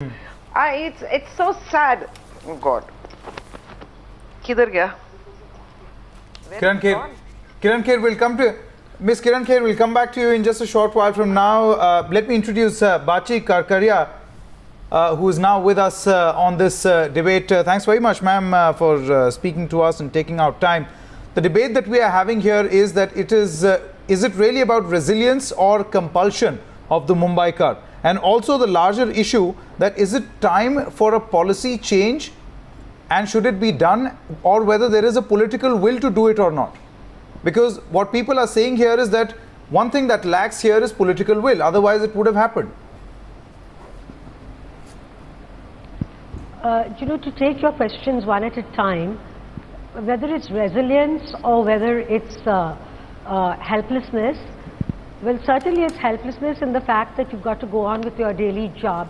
It's so sad. Oh God. Kidhar gaya? Kiran Kher, will come to Miss Kiran Kher will come back to you in just a short while from now. Let me introduce Bachi Karkaria, who is now with us on this debate. Thanks very much, ma'am, for speaking to us and taking out time. The debate that we are having here is that is it really about resilience or compulsion of the Mumbaikar? And also the larger issue that is it time for a policy change, and should it be done, or whether there is a political will to do it or not? Because what people are saying here is that one thing that lacks here is political will, otherwise it would have happened. To take your questions one at a time, whether it's resilience or whether it's helplessness, well, certainly it's helplessness in the fact that you've got to go on with your daily job.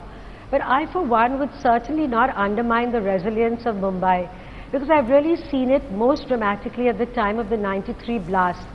But I, for one, would certainly not undermine the resilience of Mumbai, because I've really seen it most dramatically at the time of the '93 blast.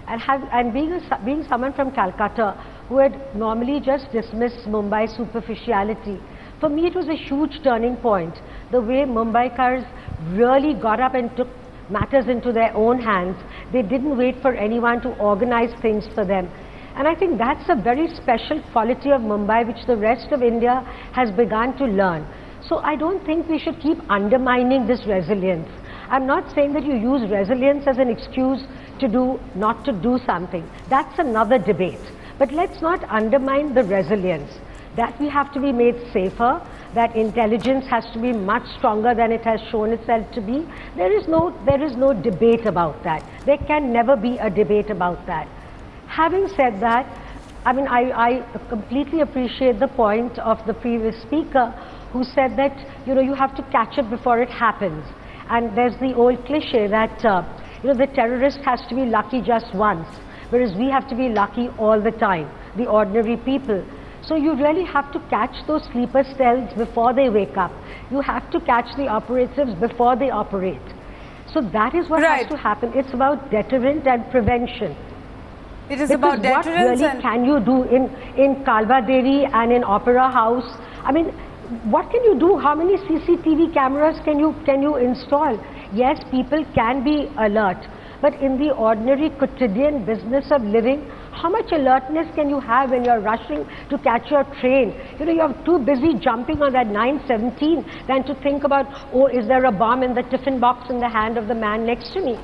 And being someone from Calcutta who had normally just dismissed Mumbai's superficiality, for me it was a huge turning point. The way Mumbaikars really got up and took matters into their own hands. They didn't wait for anyone to organize things for them. And I think that's a very special quality of Mumbai, which the rest of India has begun to learn. So I don't think we should keep undermining this resilience. I'm not saying that you use resilience as an excuse to not to do something. That's another debate. But let's not undermine the resilience. That we have to be made safer, that intelligence has to be much stronger than it has shown itself to be. There is no debate about that. There can never be a debate about that. Having said that, I mean, I completely appreciate the point of the previous speaker who said that, you have to catch it before it happens. And there's the old cliche that, the terrorist has to be lucky just once, whereas we have to be lucky all the time, the ordinary people. So you really have to catch those sleeper cells before they wake up. You have to catch the operatives before they operate. So that is what has to happen. It's about deterrent and prevention. It is about deterrence. What really can you do in Kalvaderi and in Opera House? I mean, what can you do? How many CCTV cameras can you install? Yes, people can be alert, but in the ordinary quotidian business of living, how much alertness can you have when you're rushing to catch your train? You're too busy jumping on that 917 than to think about, oh, is there a bomb in the tiffin box in the hand of the man next to me?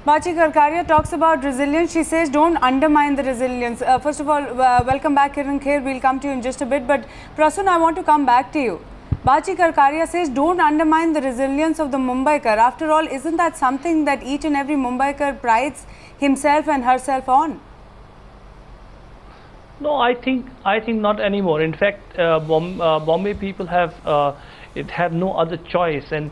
Bachi Karkaria talks about resilience. She says don't undermine the resilience. First of all, welcome back, Kiran Kher. We'll come to you in just a bit. But Prasun, I want to come back to you. Bachi Karkaria says don't undermine the resilience of the Mumbaikar. After all, isn't that something that each and every Mumbaikar prides himself and herself on? No, I think not anymore. In fact, Bombay people have no other choice, and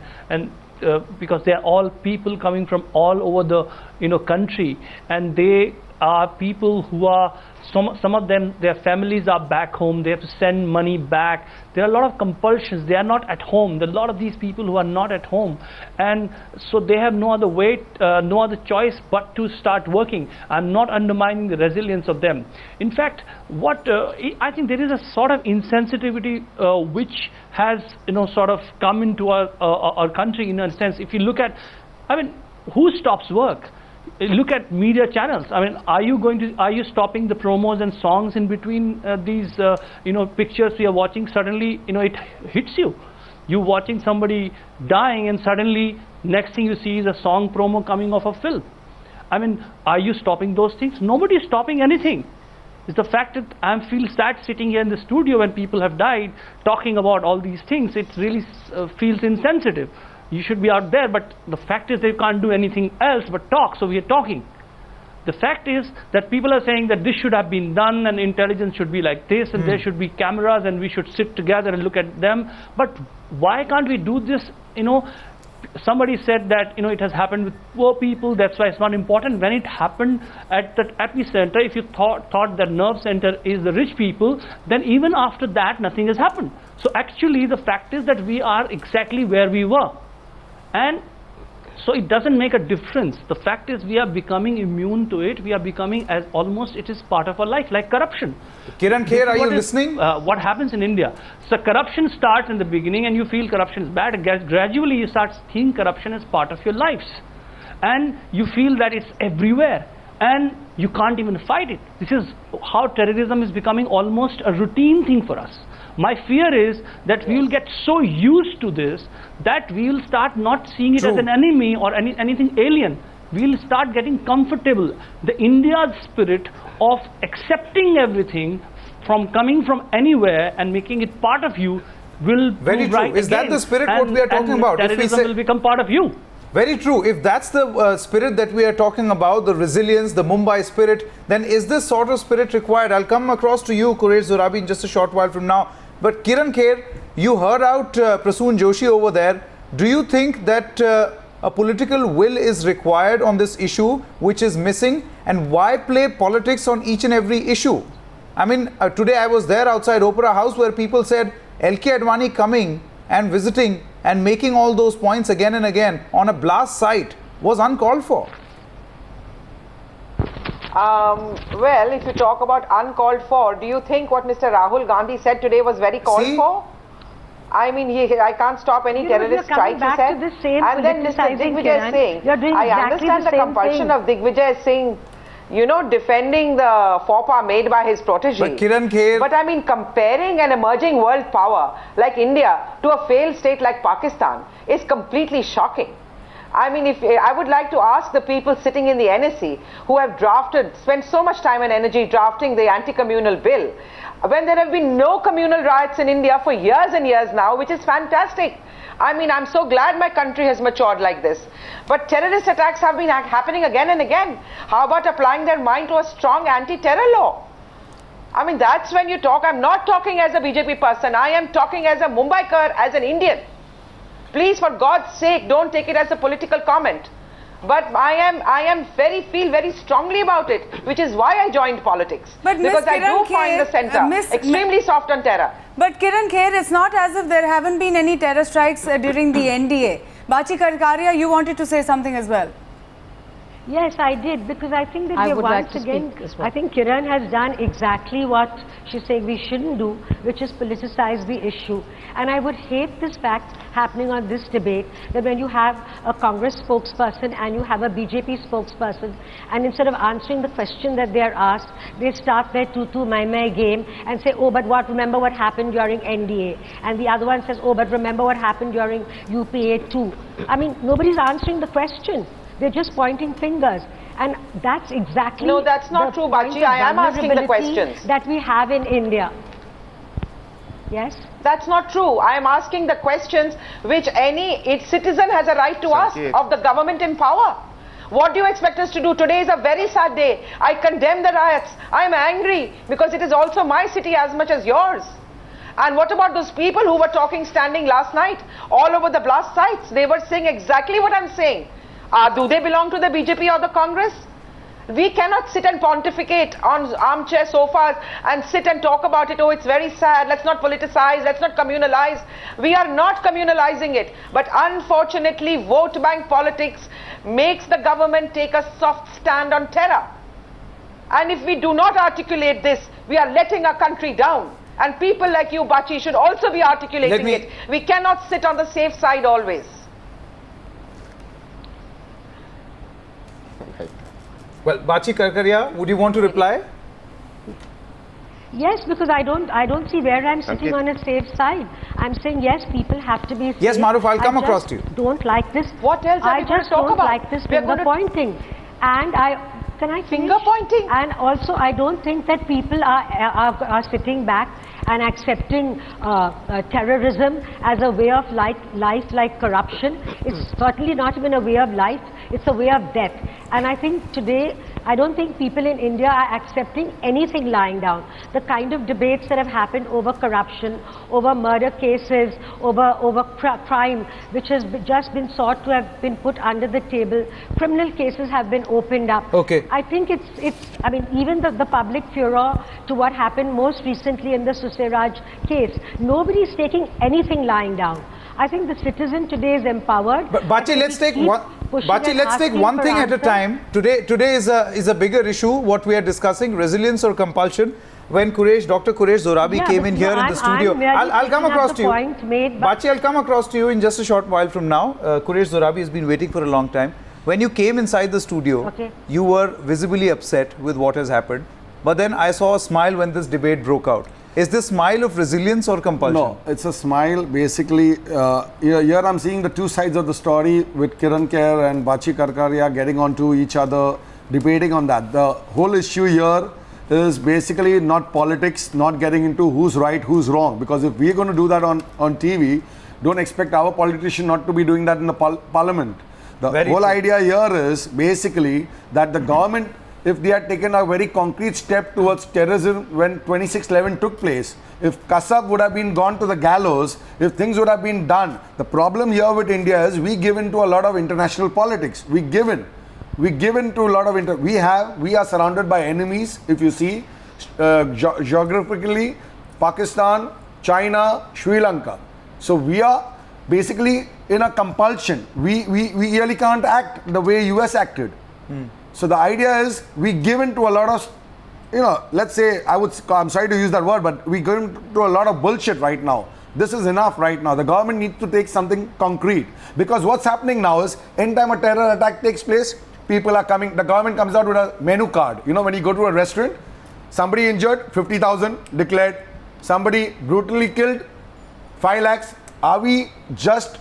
because they are all people coming from all over the country, and they are people who are some of them, their families are back home. They have to send money back. There are a lot of compulsions. They are not at home. There are a lot of these people who are not at home, and so they have no other way, no other choice but to start working. I'm not undermining the resilience of them. In fact, what I think there is a sort of insensitivity which has sort of come into our country in a sense. If you look at, I mean, who stops work? Look at media channels. I mean, are you stopping the promos and songs in between these pictures we are watching? Suddenly it hits you. You're watching somebody dying, and suddenly next thing you see is a song promo coming off a film. I mean, are you stopping those things? Nobody is stopping anything. It's the fact that I feel sad sitting here in the studio when people have died talking about all these things. It really feels insensitive. You should be out there, but the fact is they can't do anything else but talk, so we are talking. The fact is that people are saying that this should have been done and intelligence should be like this and there should be cameras and we should sit together and look at them. But why can't we do this? Somebody said that it has happened with poor people, that's why it's not important. When it happened at the epicenter, if you thought the nerve center is the rich people, then even after that nothing has happened. So actually the fact is that we are exactly where we were. And So it doesn't make a difference. The fact is we are becoming immune to it. We are becoming as almost it is part of our life, like corruption. Kiran Kher, are you listening? What happens in India? So corruption starts in the beginning and you feel corruption is bad. Gradually you start seeing corruption as part of your lives. And you feel that it's everywhere. And you can't even fight it. This is how terrorism is becoming almost a routine thing for us. My fear is that we will get so used to this that we will start not seeing it as an enemy or anything alien. We will start getting comfortable. The India's spirit of accepting everything from coming from anywhere and making it part of you will Very true. right Is that the spirit what we are talking about? Terrorism will become part of you. Very true. If that's the spirit that we are talking about, the resilience, the Mumbai spirit, then is this sort of spirit required? I'll come across to you, Quresh Zorabi, in just a short while from now. But Kiran Kher, you heard out Prasoon Joshi over there. Do you think that a political will is required on this issue, which is missing? And why play politics on each and every issue? I mean, today I was there outside Opera House where people said LK Advani coming and visiting and making all those points again and again on a blast site was uncalled for. Well, if you talk about uncalled for, do you think what Mr. Rahul Gandhi said today was very called for? I mean, I can't stop any terrorist strike, he said. And then Mr. Digvijay is saying, I understand the compulsion of Digvijay is saying, you know, defending the faux pas made by his protege. But Kiran Kher, but I mean, comparing an emerging world power like India to a failed state like Pakistan is completely shocking. I mean, if I would like to ask the people sitting in the NSC who have spent so much time and energy drafting the anti-communal bill, when there have been no communal riots in India for years and years now, which is fantastic. I mean, I'm so glad my country has matured like this. But terrorist attacks have been happening again and again. How about applying their mind to a strong anti-terror law? I mean, that's when you talk. I'm not talking as a BJP person. I am talking as a Mumbaikar, as an Indian. Please, for God's sake, don't take it as a political comment. But I feel very strongly about it, which is why I joined politics. But because I do find the centre extremely soft on terror. But Kiran Kher, it's not as if there haven't been any terror strikes during the NDA. Bachi Karkaria, you wanted to say something as well. Yes, I did, because I think that we once again, I think Kiran has done exactly what she's saying we shouldn't do, which is politicize the issue. And I would hate this fact happening on this debate, that when you have a Congress spokesperson and you have a BJP spokesperson, and instead of answering the question that they are asked, they start their tutu mai game and say, oh, but remember what happened during NDA. And the other one says, oh, but remember what happened during UPA 2. I mean, nobody's answering the question. They're just pointing fingers, and that's exactly no, that's not true, Bachi. I am asking the questions that we have in India. Yes, that's not true. I am asking the questions which its citizen has a right to ask of the government in power. What do you expect us to do? Today is a very sad day. I condemn the riots. I am angry because it is also my city as much as yours. And what about those people who were talking standing last night all over the blast sites? They were saying exactly what I'm saying. Do they belong to the BJP or the Congress? We cannot sit and pontificate on armchair sofas and sit and talk about it. Oh, it's very sad. Let's not politicize. Let's not communalize. We are not communalizing it. But unfortunately, vote bank politics makes the government take a soft stand on terror. And if we do not articulate this, we are letting our country down. And people like you, Bachi, should also be articulating it. We cannot sit on the safe side always. Well, Bachi Karkaria, would you want to reply? Yes, because I don't see where I'm sitting on a safe side. I'm saying yes, people have to be safe. Yes, Maruf, I'll come across to you. Don't like this. What else are we going to talk about? I just don't like this finger pointing. And can I finish? Finger pointing? And also, I don't think that people are sitting back and accepting terrorism as a way of life like corruption. It's certainly not even a way of life. It's a way of death. And I think today, I don't think people in India are accepting anything lying down. The kind of debates that have happened over corruption, over murder cases, over crime, which has just been sought to have been put under the table. Criminal cases have been opened up. Okay. I think I mean, even the public furor to what happened most recently in the Susiraj case, nobody is taking anything lying down. I think the citizen today is empowered. But Bachi, let's take pushing Bachi, and let's take asking one for thing at a answers. time. Today is a bigger issue. What we are discussing: resilience or compulsion. When Dr. Quresh Zorabi Yeah, came but in no, here in the I'm studio, merely I'll come picking up across the to you. point made by- Bachi, I'll come across to you in just a short while from now. Quresh Zorabi has been waiting for a long time. When you came inside the studio, Okay. you were visibly upset with what has happened. But then I saw a smile when this debate broke out. Is this smile of resilience or compulsion? No, it's a smile. Basically, here I'm seeing the two sides of the story with Kiran Kher and Bachi Karkaria getting onto each other, debating on that. The whole issue here is basically not politics, not getting into who's right, who's wrong. Because if we're going to do that on TV, don't expect our politician not to be doing that in the parliament. The whole idea here is basically that the government, if they had taken a very concrete step towards terrorism when 26/11 took place, if Kasab would have been gone to the gallows, if things would have been done, the problem here with India is we give in to a lot of international politics. We give in to a lot of we are surrounded by enemies. If you see geographically, Pakistan, China, Sri Lanka. So we are basically in a compulsion. We really can't act the way US acted. So the idea is we give in to a lot of, let's say, I'm sorry to use that word, but we give in to a lot of bullshit right now. This is enough right now. The government needs to take something concrete. Because what's happening now is, anytime a terror attack takes place, people are coming, the government comes out with a menu card. When you go to a restaurant, somebody injured, 50,000 declared. Somebody brutally killed, 5 lakhs. Are we just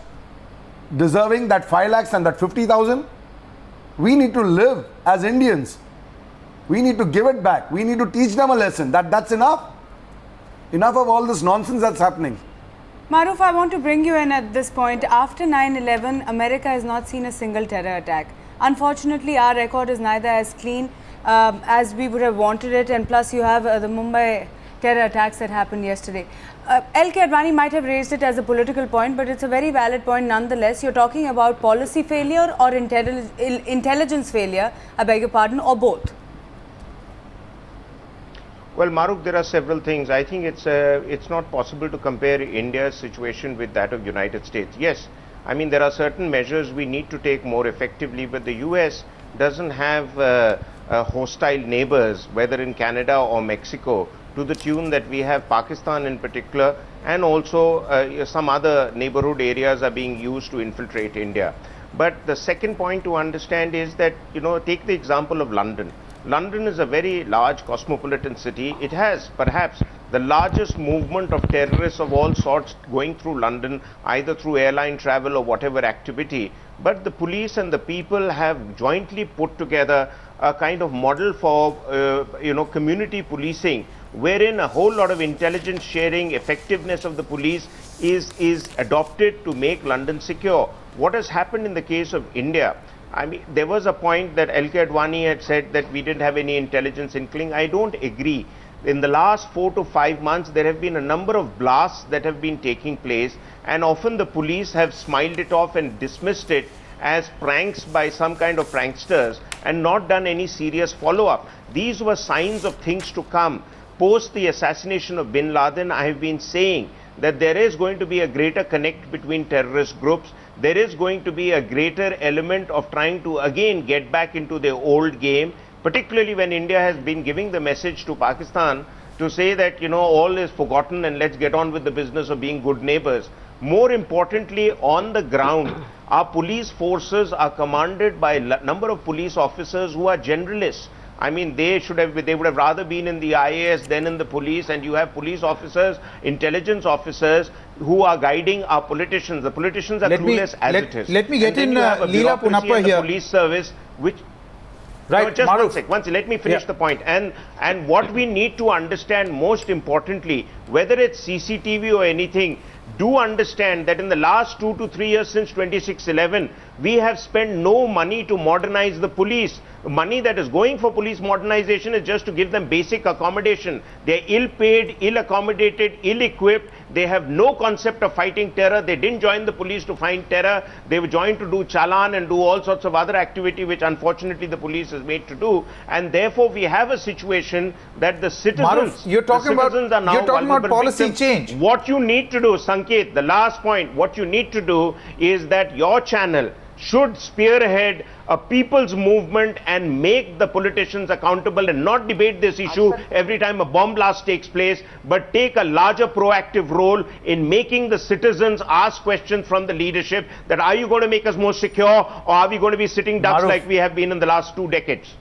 deserving that 5 lakhs and that 50,000? We need to live as Indians. We need to give it back. We need to teach them a lesson that's enough. Enough of all this nonsense that's happening. Maruf, I want to bring you in at this point. After 9/11, America has not seen a single terror attack. Unfortunately, our record is neither as clean as we would have wanted it, and plus you have the Mumbai terror attacks that happened yesterday. L.K. Advani might have raised it as a political point, but it's a very valid point nonetheless. You're talking about policy failure or intelligence failure, I beg your pardon, or both? Well, Maruf, there are several things. I think it's not possible to compare India's situation with that of United States. Yes, I mean, there are certain measures we need to take more effectively, but the US doesn't have hostile neighbors, whether in Canada or Mexico, to the tune that we have Pakistan in particular, and also some other neighborhood areas are being used to infiltrate India. But the second point to understand is that, take the example of London. London is a very large cosmopolitan city. It has perhaps the largest movement of terrorists of all sorts going through London, either through airline travel or whatever activity. But the police and the people have jointly put together a kind of model for, community policing, wherein a whole lot of intelligence sharing, effectiveness of the police is adopted to make London secure. What has happened in the case of India? I mean, there was a point that L.K. Advani had said that we didn't have any intelligence inkling. I don't agree. In the last 4 to 5 months, there have been a number of blasts that have been taking place, and often the police have smiled it off and dismissed it as pranks by some kind of pranksters and not done any serious follow-up. These were signs of things to come. Post the assassination of bin Laden, I have been saying that there is going to be a greater connect between terrorist groups. There is going to be a greater element of trying to again get back into the old game, particularly when India has been giving the message to Pakistan to say that, all is forgotten and let's get on with the business of being good neighbors. More importantly, on the ground, our police forces are commanded by a number of police officers who are generalists. I mean, they would have rather been in the IAS than in the police, and you have police officers, intelligence officers who are guiding our politicians. The politicians are clueless as it is. Let me get in Leela Punappa here. The police service, which... Right, no, just one sec, let me finish the point. And what we need to understand most importantly, whether it's CCTV or anything, do understand that in the last 2 to 3 years since 26/11, we have spent no money to modernize the police. Money that is going for police modernization is just to give them basic accommodation. They're ill-paid, ill-accommodated, ill-equipped. They have no concept of fighting terror. They didn't join the police to fight terror. They were joined to do challan and do all sorts of other activity which unfortunately the police is made to do. And therefore we have a situation that the citizens, Maruf, you're talking about policy change. What you need to do, Sanket, the last point, what you need to do is that your channel should spearhead a people's movement and make the politicians accountable and not debate this issue every time a bomb blast takes place, but take a larger proactive role in making the citizens ask questions from the leadership that are you going to make us more secure, or are we going to be sitting ducks Maruf. like we have been in the last 2 decades?